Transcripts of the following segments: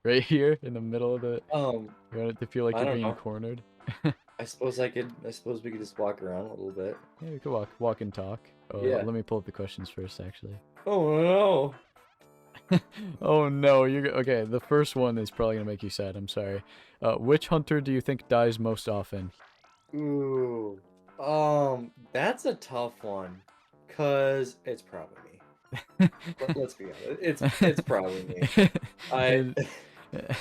right here in the middle of the. Um, You want it to feel like I you're don't being know. cornered. I suppose we could just walk around a little bit. Yeah, we could walk and talk. Yeah. Let me pull up the questions first, actually. Oh no. Oh no, you're okay. The first one is probably gonna make you sad. I'm sorry. Which hunter do you think dies most often? Ooh. That's a tough one. 'Cause it's probably me. Let's be honest. It's probably me. I It,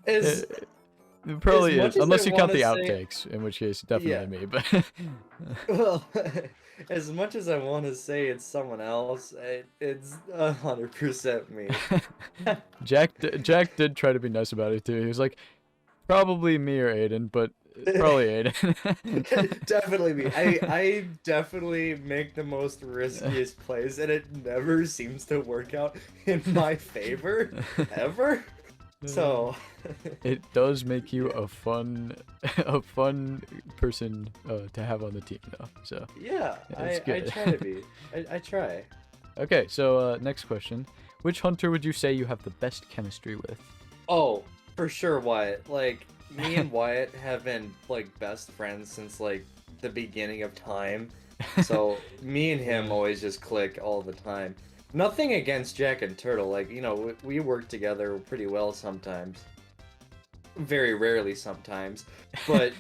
as it, it as probably is, much as I unless you count want to the say outtakes, in which case yeah. definitely me. But Well, as much as I want to say it's someone else, it's 100% me. Jack did try to be nice about it too. He was like, probably me or Aydan, but probably Aydan. Definitely me. I definitely make the most riskiest plays, and it never seems to work out in my favor ever. So, It does make you yeah, a fun, a fun person to have on the team, though. So yeah. it's I good. try to be. I try. Okay, so next question: which hunter would you say you have the best chemistry with? Oh, for sure, Wyatt. Like me and Wyatt have been like best friends since like the beginning of time. So me and him Yeah. always just click all the time. Nothing against Jack and Turtle. Like, we work together pretty well sometimes. Very rarely sometimes. But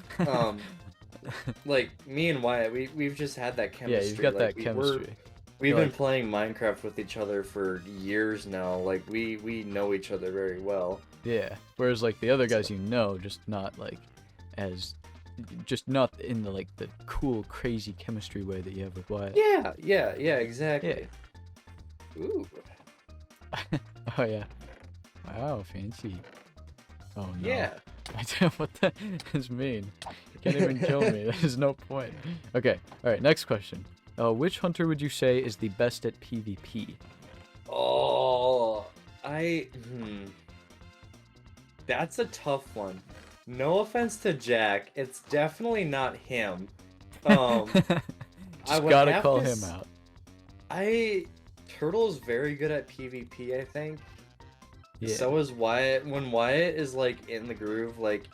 like me and Wyatt, we've just had that Yeah, you've chemistry. got Like that chemistry. we've You're been like, playing Minecraft with each other for years now. Like we know each other very well. yeah. Whereas like the other So guys, just not like as, just not in the like the cool, crazy chemistry way that you have with Wyatt. yeah, Yeah. exactly. Ooh. Oh yeah. Wow, fancy. Oh no. Yeah. What that is mean? You can't even kill me. There's no point. Okay. All right. Next question. Which hunter would you say is the best at PvP? Oh, that's a tough one. No offense to Jack, it's definitely not him. Um, I Just would gotta have call to. him out. I Turtle's very good at PvP, I think. Yeah. So is Wyatt. When Wyatt is like in the groove, like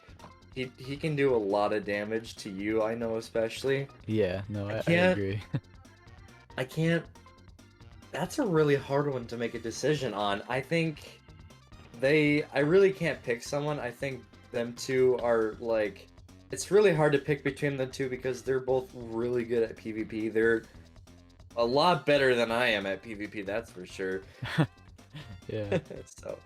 he can do a lot of damage to you. I know especially. Yeah. No, I I can't. agree. I can't. That's a really hard one to make a decision on. I think I really can't pick someone. I think them two are like, it's really hard to pick between the two because they're both really good at PvP. They're a lot better than I am at PvP, that's for sure. Yeah. So,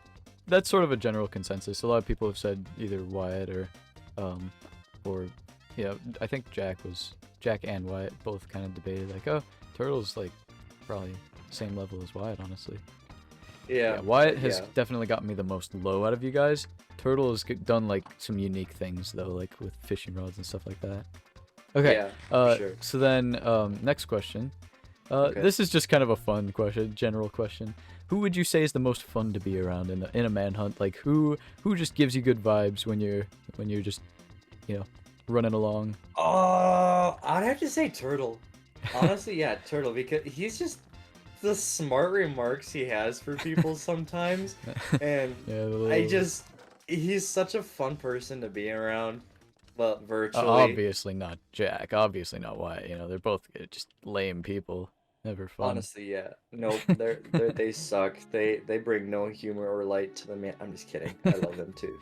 That's sort of a general consensus. A lot of people have said either Wyatt um, or, I think Jack and Wyatt both kind of debated like, oh, Turtle's like probably same level as Wyatt, honestly. yeah, Yeah, Wyatt has yeah, definitely gotten me the most low out of you guys. Turtle has done like some unique things though, like with fishing rods and stuff like that. Okay, yeah, for sure. so then next question. Okay. This is just kind of a fun question, general question. Who would you say is the most fun to be around in a manhunt? Like who just gives you good vibes when you're just running along? Oh, I'd have to say Turtle. Honestly, yeah, Turtle, because he's just the smart remarks he has for people sometimes, and Yeah, the I little, just he's such a fun person to be around, but virtually. obviously not Jack, obviously not Wyatt. They're both just lame people, never fun. Honestly, yeah. Nope, they suck. They bring no humor or light to the man. I'm just kidding. I love them too.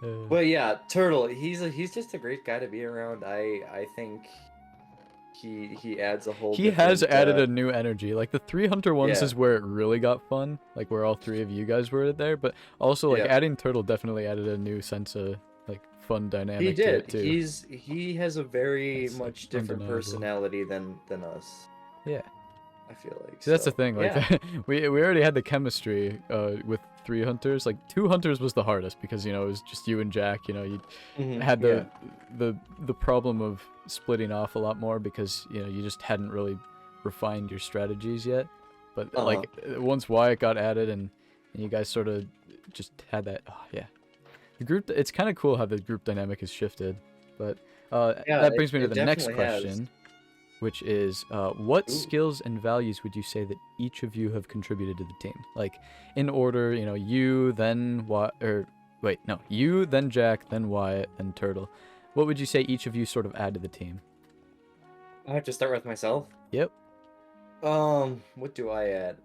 Uh, But yeah, Turtle, he's just a great guy to be around. I think he adds a whole He has different added a new energy. Like the 3 hunter ones yeah, is where it really got fun, like where all 3 of you guys were there. But also like yeah. adding Turtle definitely added a new sense of like fun He dynamic to it did. too. He has a very That's like much different undeniable. personality than us. Yeah. I feel like See, that's the so. thing. Like Yeah. we already had the chemistry with 3 hunters. Like 2 hunters was the hardest because it was just you and Jack. You had Yeah. the problem of splitting off a lot more because you just hadn't really refined your strategies yet. But Uh-huh. like once Wyatt got added and you guys sort of just had that. Oh yeah, the group. It's kind of cool how the group dynamic has shifted. But Yeah, that brings me to it the next definitely has. question. which is what Ooh. skills and values would you say that each of you have contributed to the team? Like in order, you know, you then you then Jack, then Wyatt, then Turtle. What would you say each of you sort of add to the team? I have to start with myself. Yep. What do I add?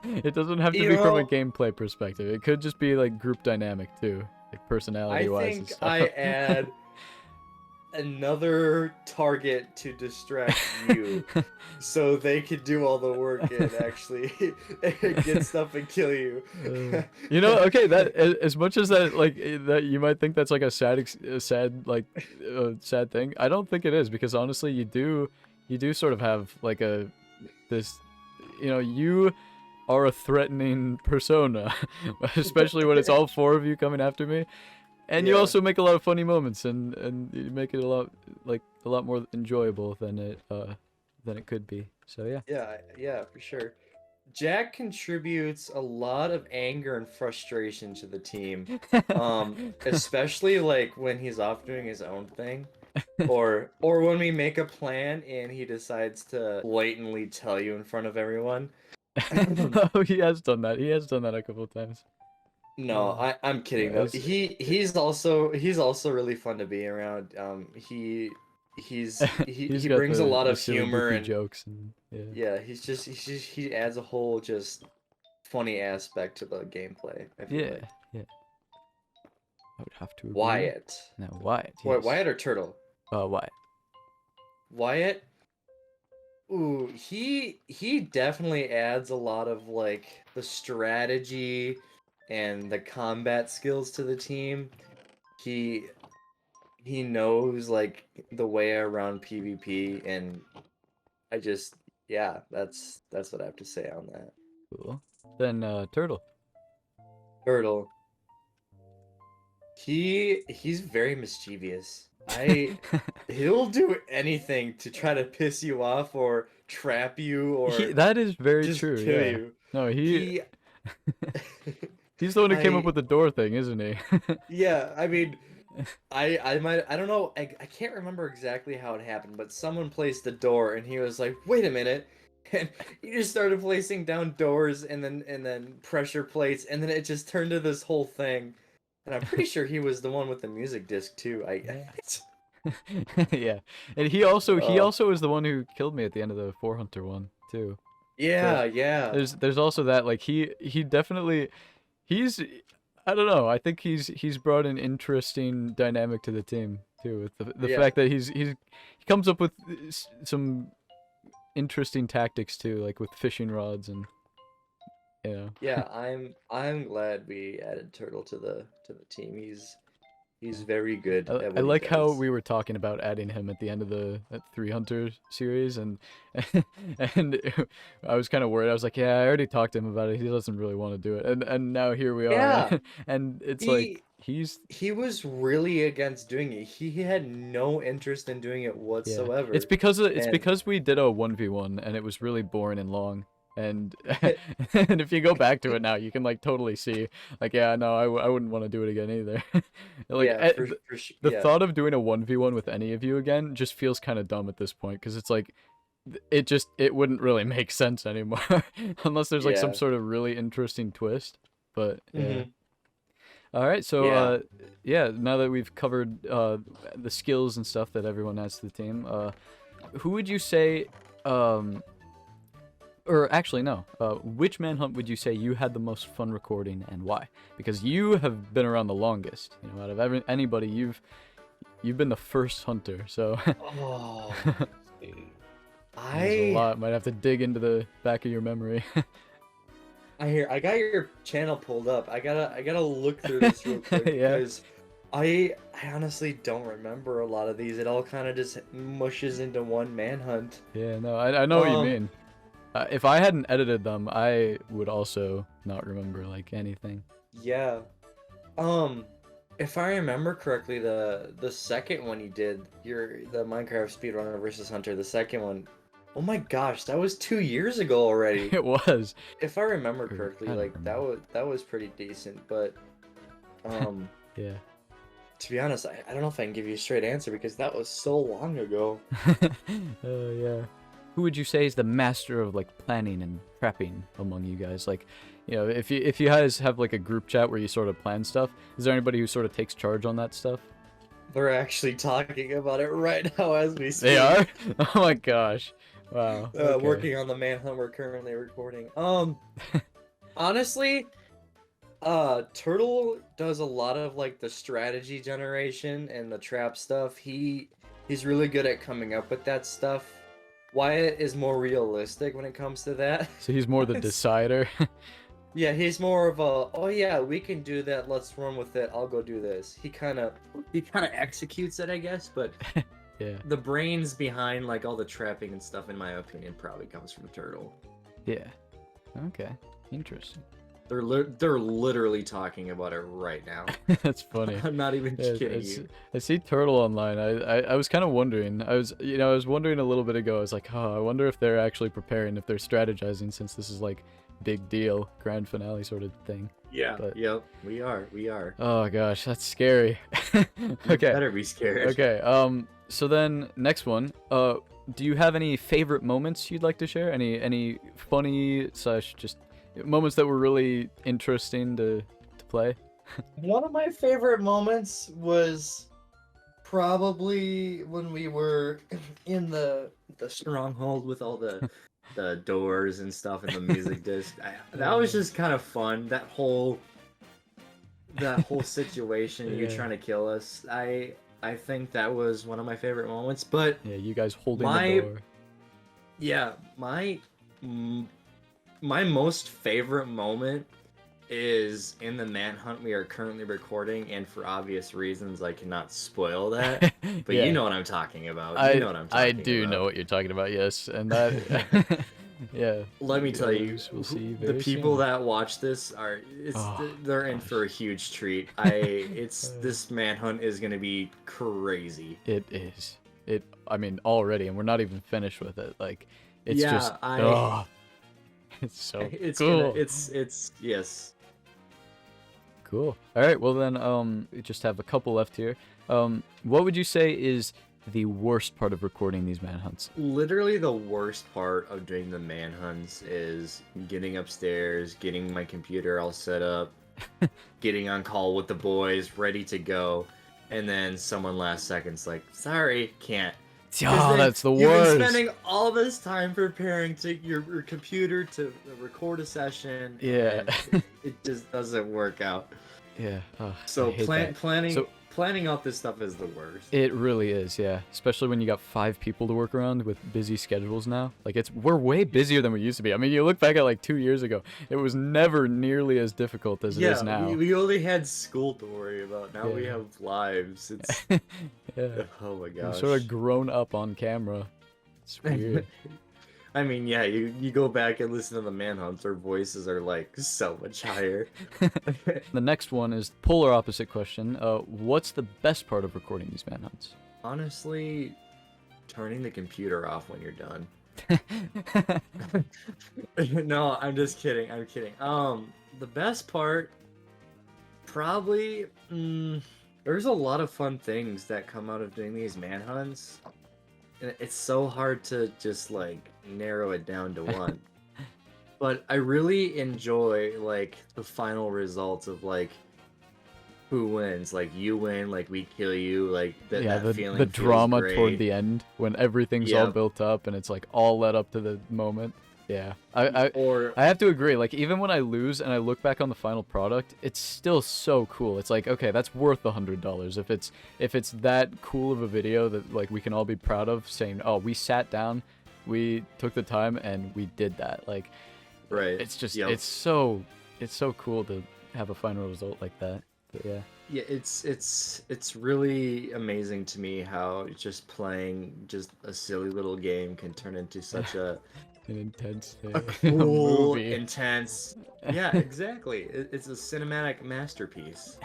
It doesn't have to You be from a know, gameplay perspective. It could just be like group dynamic too, like personality I wise and think I stuff. add another target to distract you, so they could do all the work and actually get stuff and kill you. You know, okay, that as much as that like that you might think that's like a sad thing. I don't think it is, because honestly, you do sort of have like this, you know, you are a threatening persona, especially when it's all four of you coming after me. And you Yeah. also make a lot of funny moments, and you make it a lot more enjoyable than it could be. So yeah. Yeah, for sure. Jack contributes a lot of anger and frustration to the team. Especially like when he's off doing his own thing. Or when we make a plan and he decides to blatantly tell you in front of everyone. Oh, he has done that. He has done that a couple of times. No, I'm kidding though. He's also really fun to be around. He's He got brings a lot the of silly humor goofy and jokes and yeah. yeah, he adds a whole just funny aspect to the gameplay, I feel Yeah, like. yeah. I would have to agree. Wyatt. No, Wyatt. Wait, Yes. Wyatt or Turtle? Wyatt. Wyatt? Ooh, he definitely adds a lot of like the strategy and the combat skills to the team. He he knows like the way around PvP, and I just yeah, that's what I have to say on that. Cool. Then Turtle. Turtle. He's very mischievous. I He'll do anything to try to piss you off or trap you or That is very just true. kill Yeah. you. No, He he's the one who came up I with the door thing, isn't he? yeah, I mean I don't know, I can't remember exactly how it happened, but someone placed the door and he was like, "Wait a minute." And he just started placing down doors and then pressure plates, and then it just turned to this whole thing. And I'm pretty sure he was the one with the music disc too. Yeah. And he uh, also is the one who killed me at the end of the Four Hunter one too. So yeah. there's also that, like he definitely he's I don't know. I think he's brought an interesting dynamic to the team too, with the Yeah. fact that he comes up with some interesting tactics too, like with fishing rods and you know. Yeah, I'm glad we added Turtle to the team. He's very good at I what he like how does. we were talking about adding him at the end of the 3 Hunter series, and and I was kind of worried. I was like, yeah, I already talked to him about it. He doesn't really want to do it, and now here we are, Yeah. and it's like He he's he was really against doing it. He had no interest in doing it yeah. whatsoever. It's And because we did a 1v1 and it was really boring and long. And and if you go back to it now, you can like totally see, like, yeah, no, I wouldn't want to do it again either. Like yeah, for sure. the Yeah. thought of doing a 1v1 with any of you again just feels kind of dumb at this point, because it's like it wouldn't really make sense anymore unless there's like some Yeah. sort of really interesting twist. But yeah. Hmm. All right, so Yeah. yeah, now that we've covered the skills and stuff that everyone has to the team, who would you say, or actually no, which manhunt would you say you had the most fun recording and why? Because you have been around the longest, you know, out of anybody, you've been the first hunter, so Oh, there's a I lot. Might have to dig into the back of your memory. I got your channel pulled up. I gotta look through this real quick Yeah. because I honestly don't remember a lot of these. It all kind of just mushes into one manhunt. Yeah, no, I know what you Um, mean. If I hadn't edited them, I would also not remember like anything. yeah. Um, if I remember correctly, the second one you did, the Minecraft speedrunner versus Hunter, the second one. Oh my gosh, that was 2 years ago already. It was. If I remember Or, correctly, I don't like remember. that was pretty decent, but um. Yeah. To be honest, I don't know if I can give you a straight answer because that was so long ago. Yeah. Who would you say is the master of like planning and prepping among you guys? Like, you know, if you guys have like a group chat where you sort of plan stuff, is there anybody who sort of takes charge on that stuff? We're actually talking about it right now as we speak. They are? Oh my gosh. Wow. Okay. Working on the manhunt we're currently recording. Honestly, Turtle does a lot of like the strategy generation and the trap stuff. He's really good at coming up with that stuff. Wyatt is more realistic when it comes to that. So he's more the decider. Yeah, he's more of a, oh yeah, we can do that. Let's run with it. I'll go do this. He kind of executes it, I guess, but Yeah. the brains behind like all the trapping and stuff, in my opinion, probably comes from Turtle. Yeah. Okay. Interesting. They're literally talking about it right now. That's funny. I'm not even Yeah, kidding you. I see Turtle online. I was kind of wondering. I was wondering a little bit ago. I was like, oh, I wonder if they're actually preparing, if they're strategizing, since this is like big deal, grand finale sort of thing. Yeah. But- Yep. We are. Oh gosh, that's scary. You Okay. better be scared. Okay. So then next one. Do you have any favorite moments you'd like to share? Any funny / just moments that were really interesting to play? One of my favorite moments was probably when we were in the stronghold with all the doors and stuff and the music disc. That was just kind of fun. That whole situation, you Yeah. trying to kill us. I think that was one of my favorite moments. But Yeah, you guys holding My- the door. yeah, my most favorite moment is in the manhunt we are currently recording, and for obvious reasons I cannot spoil that. But Yeah. you know what I'm talking about. I You know what I'm talking I about. do know what you're talking about. Yes, and that. Yeah. Let me tell you, We'll see the very people soon. that watch this are Oh, they're in for a huge treat. This manhunt is gonna be crazy. It is. I mean, already, and we're not even finished with it. Like, it's Yeah, just. I- Oh, it's so It's cool. it's yes. Cool. All right. Well then, we just have a couple left here. What would you say is the worst part of recording these manhunts? Literally the worst part of doing the manhunts is getting upstairs, getting my computer all set up, getting on call with the boys, ready to go, and then someone last second's like, "Sorry, can't." 'Cause Oh, then that's the You've worst. been spending all this time preparing to your computer to record a session. Yeah. and it just doesn't work out. Yeah. Oh, So I hate that. planning So- planning out this stuff is the worst. It really is, yeah. Especially when you got 5 people to work around with busy schedules now. Like, we're way busier than we used to be. I mean, you look back at like 2 years ago, it was never nearly as difficult as it is now. we only had school to worry about. Now we Yeah. have lives. It's Yeah. oh my We've gosh. sort of grown up on camera. It's weird. I mean, yeah, you go back and listen to the manhunts, our voices are like so much higher. The next one is polar opposite question. What's the best part of recording these manhunts? Honestly, turning the computer off when you're done. No, I'm just kidding. I'm kidding. The best part, probably, there's a lot of fun things that come out of doing these manhunts. And it's so hard to just like narrow it down to one. But I really enjoy like the final results of like who wins. Like you win, like we kill you, like Yeah, that feeling. the feels drama great. toward the end when everything's all Yep. built up and it's like all led up to the moment. Yeah, I Or have to agree. Like, even when I lose and I look back on the final product, it's still so cool. It's like, okay, that's worth $100 if it's that cool of a video that like we can all be proud of, saying, oh, we sat down, we took the time, and we did that. Like, right. it's just Yep. it's so cool to have a final result like that. But yeah. Yeah, it's really amazing to me how just playing just a silly little game can turn into such a An intense a cool, movie. intense. Yeah, exactly. It's a cinematic masterpiece.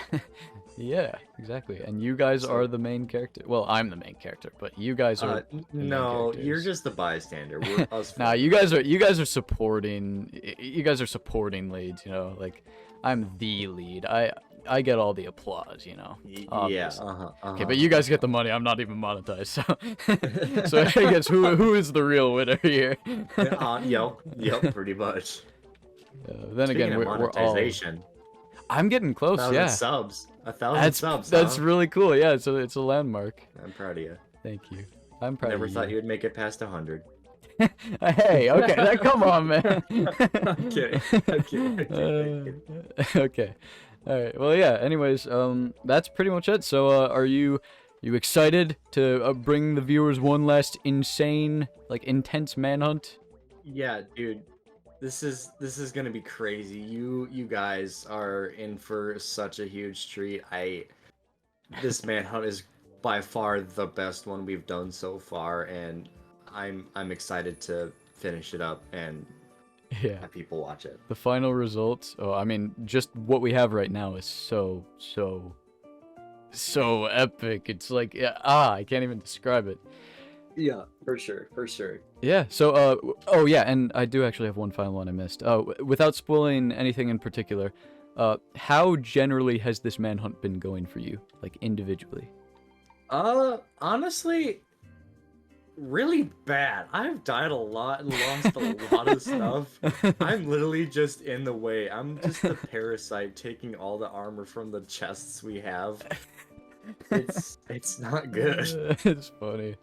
Yeah, exactly. And you guys So- are the main character. Well, I'm the main character, but you guys are. main No, you're characters. just the bystander. We're us. Nah, you guys are supporting. You guys are supporting leads. You know, like I'm the lead. I get all the applause, you know. Yeah. Obviously. Uh-huh. Okay, but you guys get the money. I'm not even monetized, so so I guess who is the real winner here? Yep, pretty much. Then Speaking again, of we're all. monetization, I'm getting close. 1,000 Yeah, subs. 1,000 subs, that's huh? really cool. Yeah, it's a landmark. I'm proud of you. Thank you. I'm proud Never of thought you. you'd make it past 100. Hey, okay, come on, man. I'm kidding. I'm kidding. Okay. All right. Well, yeah. Anyways, that's pretty much it. So, are you excited to bring the viewers one last insane, like intense manhunt? Yeah, dude. This is gonna be crazy. You guys are in for such a huge treat. This manhunt is by far the best one we've done so far, and I'm excited to finish it up and Yeah. have people watch it. The final results. Oh, I mean, just what we have right now is so epic. It's like, yeah, I can't even describe it. Yeah, for sure. Yeah. So, oh yeah, and I do actually have one final one I missed. Without spoiling anything in particular, how generally has this manhunt been going for you, like individually? Honestly, really bad. I've died a lot and lost a lot of stuff. I'm literally just in the way. I'm just a parasite taking all the armor from the chests we have. It's not good. It's funny.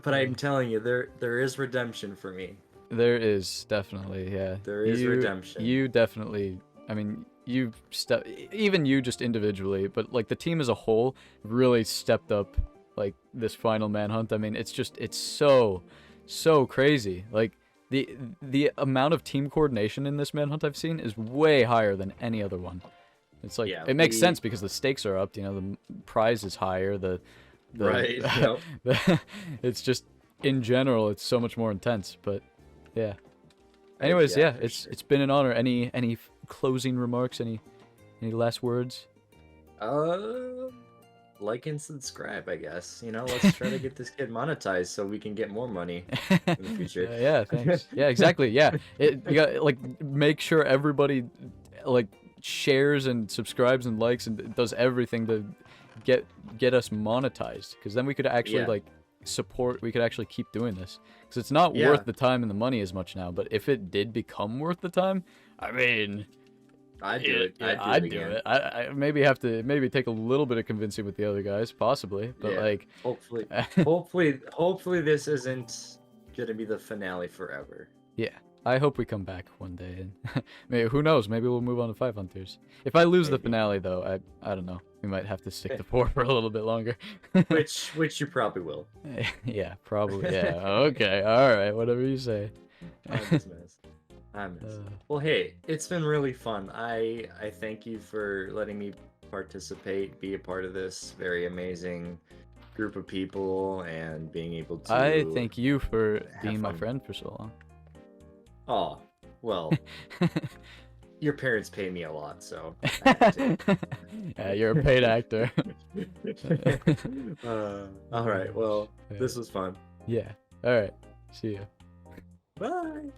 But I'm telling you, there is redemption for me. There is definitely, yeah. There is redemption. You definitely. I mean, even you just individually, but like the team as a whole really stepped up. Like this final manhunt. I mean, it's so crazy. Like the amount of team coordination in this manhunt I've seen is way higher than any other one. It's like it makes sense because the stakes are up. You know, the prize is higher. Right. Yep. It's just in general, it's so much more intense. But yeah. Anyways, yeah, it's been an honor. Any closing remarks? Any last words? Like and subscribe, I guess. You know, let's try to get this kid monetized so we can get more money in the future. Yeah, thanks. Yeah, exactly. Yeah, you got like make sure everybody like shares and subscribes and likes and does everything to get us monetized, because then we could actually like support. We could actually keep doing this because it's not worth the time and the money as much now. But if it did become worth the time, I mean. I'd do it. I'd do it. I maybe have to take a little bit of convincing with the other guys, possibly. But like, hopefully this isn't gonna be the finale forever. Yeah, I hope we come back one day, and maybe who knows? Maybe we'll move on to 5 Hunters. If I lose the finale, though, I don't know. We might have to stick to 4 for a little bit longer. which you probably will. Yeah, probably. Yeah. Okay. All right. Whatever you say. Well, hey, it's been really fun. I thank you for letting me participate, be a part of this very amazing group of people, and being able to. I thank you for being my friend for so long. Oh, well, your parents pay me a lot, so. Yeah, you're a paid actor. All right. Well, this was fun. Yeah. All right. See ya. Bye.